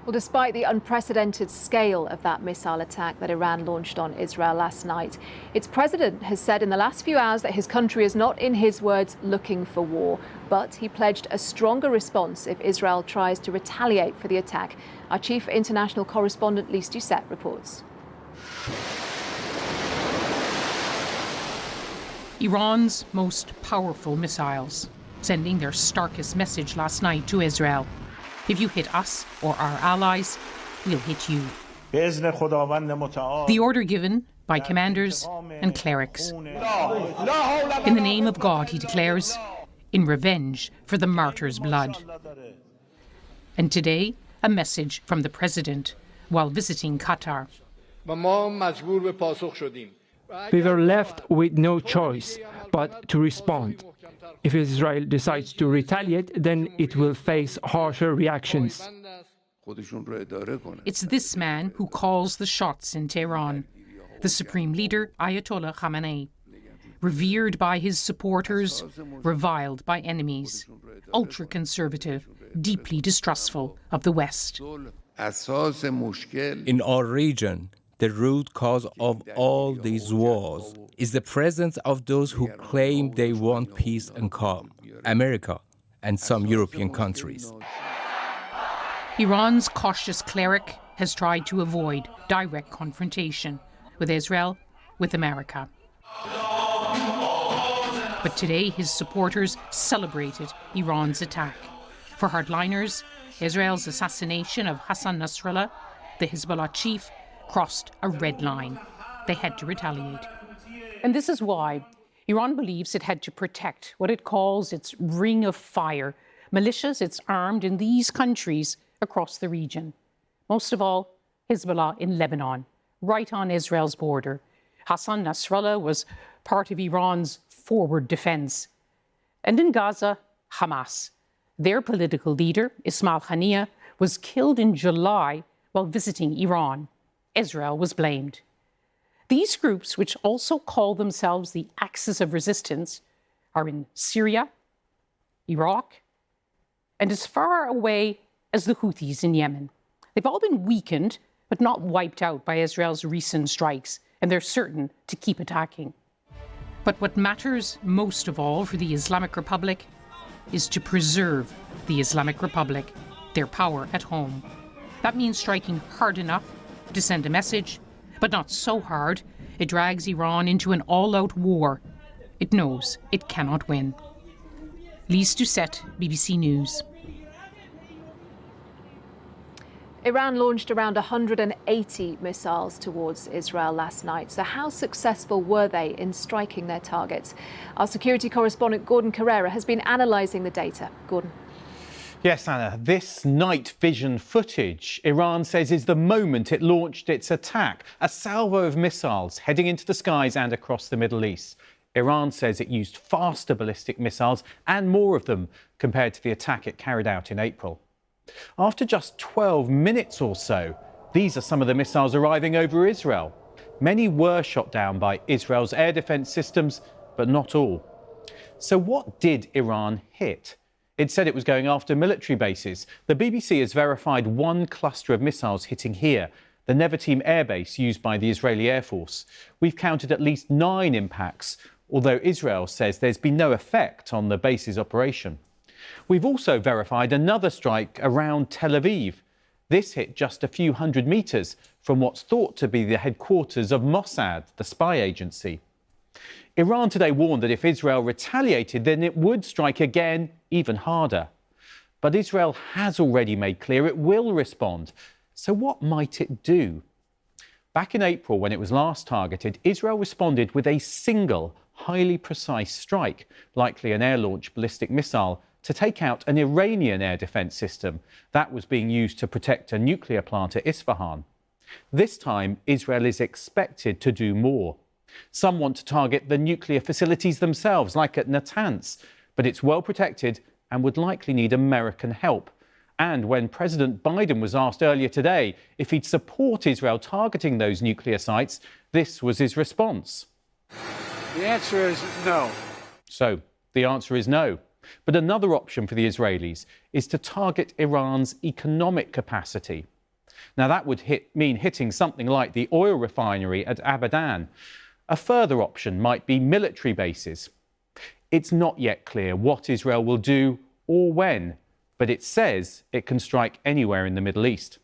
Well, despite the unprecedented scale of that missile attack that Iran launched on Israel last night, its president has said in the last few hours that his country is not, in his words, looking for war. But he pledged a stronger response if Israel tries to retaliate for the attack. Our chief international correspondent, Lyse Doucet, reports. Iran's most powerful missiles, sending their starkest message last night to Israel. If you hit us or our allies, we'll hit you. The order given by commanders and clerics. In the name of God, he declares, in revenge for the martyrs' blood. And today, a message from the president while visiting Qatar. We were left with no choice but to respond. If Israel decides to retaliate, then it will face harsher reactions. It's this man who calls the shots in Tehran, the supreme leader, Ayatollah Khamenei. Revered by his supporters, reviled by enemies, ultra-conservative, deeply distrustful of the West. In our region, the root cause of all these wars is the presence of those who claim they want peace and calm, America and some European countries. Iran's cautious cleric has tried to avoid direct confrontation with Israel, with America. But today his supporters celebrated Iran's attack. For hardliners, Israel's assassination of Hassan Nasrallah, the Hezbollah chief, crossed a red line. They had to retaliate. And this is why Iran believes it had to protect what it calls its ring of fire, militias it's armed in these countries across the region. Most of all, Hezbollah in Lebanon, right on Israel's border. Hassan Nasrallah was part of Iran's forward defense. And in Gaza, Hamas. Their political leader, Ismail Haniyeh, was killed in July while visiting Iran. Israel was blamed. These groups, which also call themselves the Axis of Resistance, are in Syria, Iraq, and as far away as the Houthis in Yemen. They've all been weakened, but not wiped out by Israel's recent strikes, and they're certain to keep attacking. But what matters most of all for the Islamic Republic is to preserve the Islamic Republic, their power at home. That means striking hard enough to send a message, but not so hard it drags Iran into an all-out war it knows it cannot win. Lyse Doucet, BBC News. Iran launched around 180 missiles towards Israel last night. So how successful were they in striking their targets? Our security correspondent Gordon Corera has been analysing the data. Gordon. Yes, Anna, this night vision footage, Iran says, is the moment it launched its attack. A salvo of missiles heading into the skies and across the Middle East. Iran says it used faster ballistic missiles and more of them compared to the attack it carried out in April. After just 12 minutes or so, these are some of the missiles arriving over Israel. Many were shot down by Israel's air defence systems, but not all. So what did Iran hit? It said it was going after military bases. The BBC has verified one cluster of missiles hitting here, the Nevatim air base used by the Israeli Air Force. We've counted at least 9 impacts, although Israel says there's been no effect on the base's operation. We've also verified another strike around Tel Aviv. This hit just a few hundred metres from what's thought to be the headquarters of Mossad, the spy agency. Iran today warned that if Israel retaliated, then it would strike again, even harder. But Israel has already made clear it will respond. So what might it do? Back in April, when it was last targeted, Israel responded with a single, highly precise strike, likely an air-launched ballistic missile, to take out an Iranian air defence system that was being used to protect a nuclear plant at Isfahan. This time, Israel is expected to do more. Some want to target the nuclear facilities themselves, like at Natanz, but it's well protected and would likely need American help. And when President Biden was asked earlier today if he'd support Israel targeting those nuclear sites, this was his response. The answer is no. So, the answer is no. But another option for the Israelis is to target Iran's economic capacity. Now, that would mean hitting something like the oil refinery at Abadan. A further option might be military bases. It's not yet clear what Israel will do or when, but it says it can strike anywhere in the Middle East.